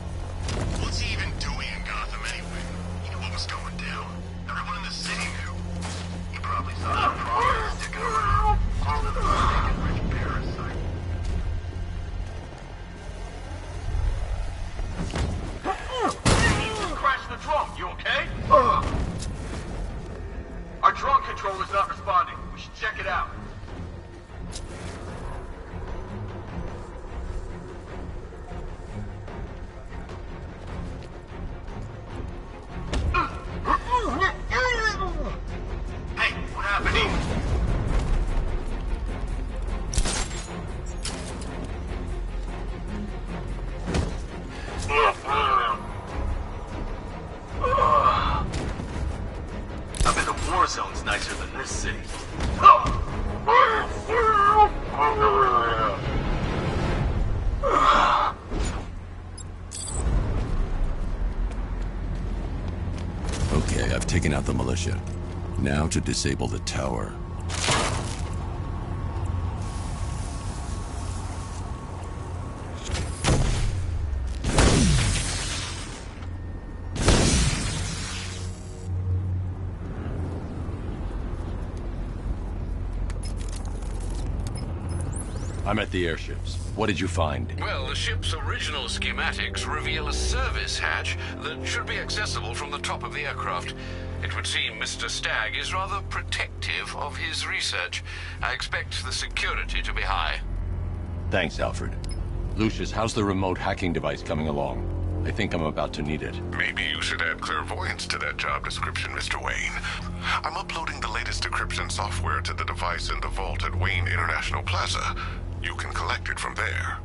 What's he even doing in Gotham anyway? He knew what was going down. Everyone in the city knew. He probably saw some progress sticking around. Just another mistaken rich parasite. Just crashed the trunk. You okay? Our drone controller's not responding. We should check it out. Hey, what happened? I bet the war zone's nicer than this city. Okay, I've taken out the militia. Now to disable the tower. I'm at the airships. What did you find? Well, the ship's original schematics reveal a service hatch that should be accessible from the top of the aircraft. It would seem Mr. Stagg is rather protective of his research. I expect the security to be high. Thanks, Alfred. Lucius, how's the remote hacking device coming along? I think I'm about to need it. Maybe you should add clairvoyance to that job description, Mr. Wayne. I'm uploading the latest decryption software to the device in the vault at Wayne International Plaza. You can collect it from there.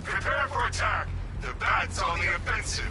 Prepare for attack! The bat's on the offensive!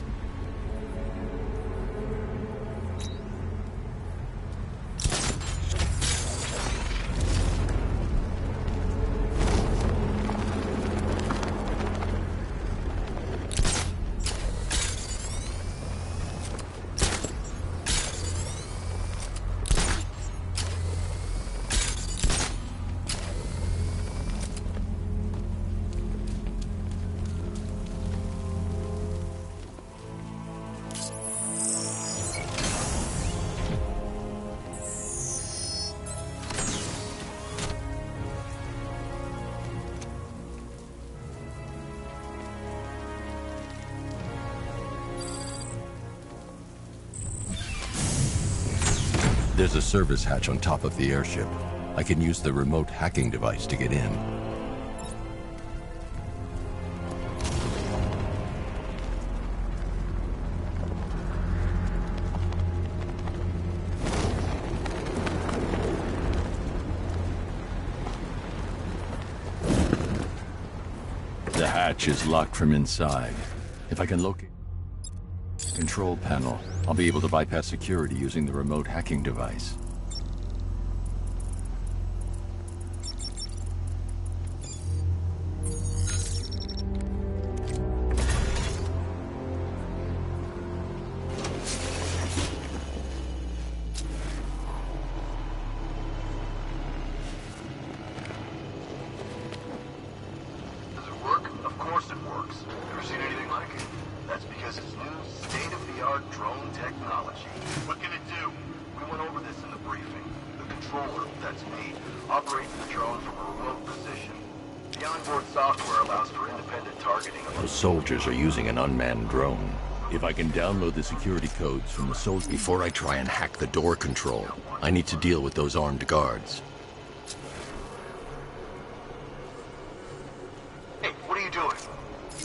There's a service hatch on top of the airship. I can use the remote hacking device to get in. The hatch is locked from inside. If I can locate the control panel, I'll be able to bypass security using the remote hacking device. Soldiers are using an unmanned drone. If I can download the security codes from the soldiers before I try and hack the door control, I need to deal with those armed guards. Hey, what are you doing?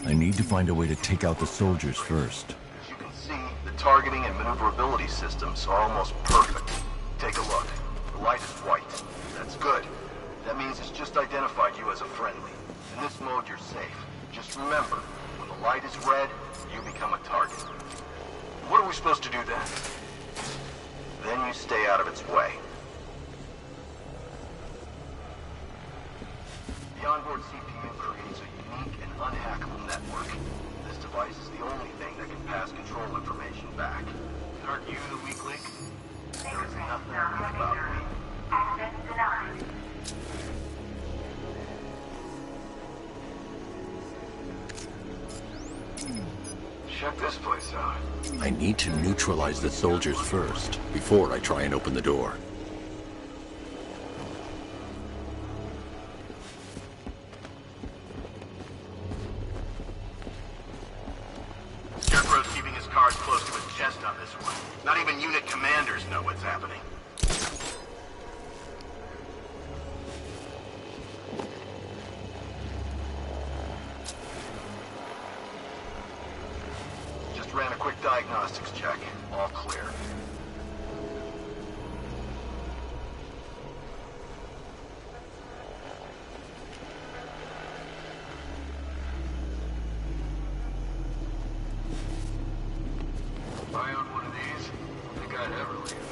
I need to find a way to take out the soldiers first. As you can see, the targeting and maneuverability systems are almost perfect. Take a look. The light is white. That's good. That means it's just identified you as a friendly. In this mode, you're safe. Just remember, when the light is red, you become a target. What are we supposed to do then? Then you stay out of its way. The onboard CPU creates a unique and unhackable network. This device is the only thing that can pass control information back. Aren't you the weak link? There is nothing weak about me. Access denied. Check this place out. I need to neutralize the soldiers first, before I try and open the door. Scarecrow's keeping his cards close to his chest on this one. Not even unit commanders know what's happening. Ran a quick diagnostics check. All clear. If I owned one of these, I think I'd ever leave.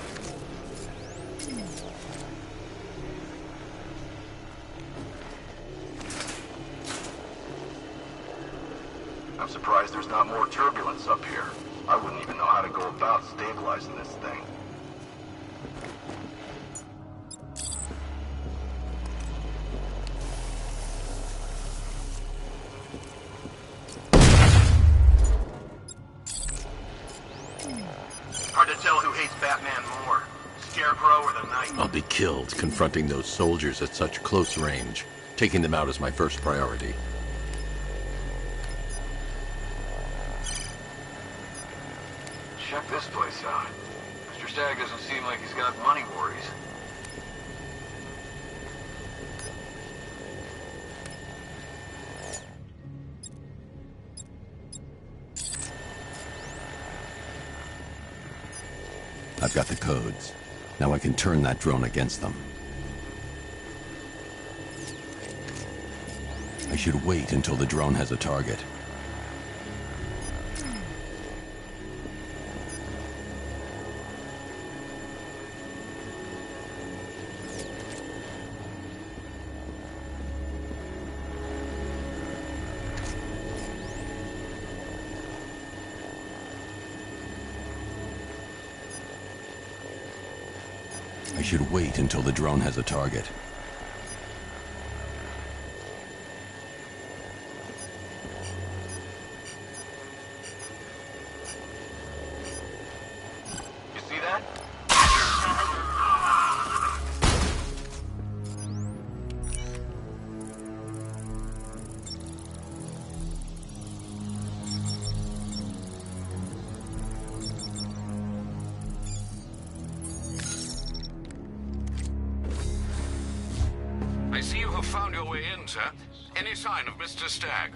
I'm surprised there's not more turbulence up here. I wouldn't even know how to go about stabilizing this thing. Hard to tell who hates Batman more, Scarecrow or the Knight? I'll be killed confronting those soldiers at such close range. Taking them out is my first priority. Check this place out. Mr. Stagg doesn't seem like he's got money worries. I've got the codes. Now I can turn that drone against them. I should wait until the drone has a target. I should wait until the drone has a target. You see that? I see you have found your way in, sir. Any sign of Mr. Stagg?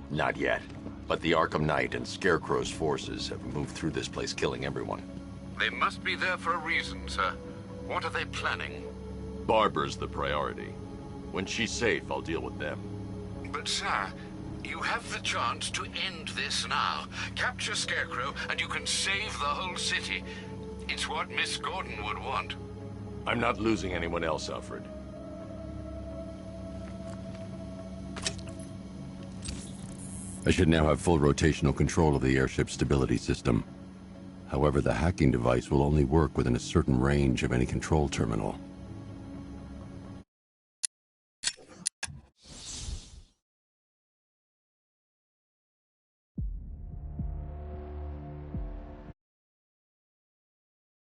Not yet. But the Arkham Knight and Scarecrow's forces have moved through this place, killing everyone. They must be there for a reason, sir. What are they planning? Barbara's the priority. When she's safe, I'll deal with them. But, sir, you have the chance to end this now. Capture Scarecrow, and you can save the whole city. It's what Miss Gordon would want. I'm not losing anyone else, Alfred. I should now have full rotational control of the airship's stability system. However, the hacking device will only work within a certain range of any control terminal.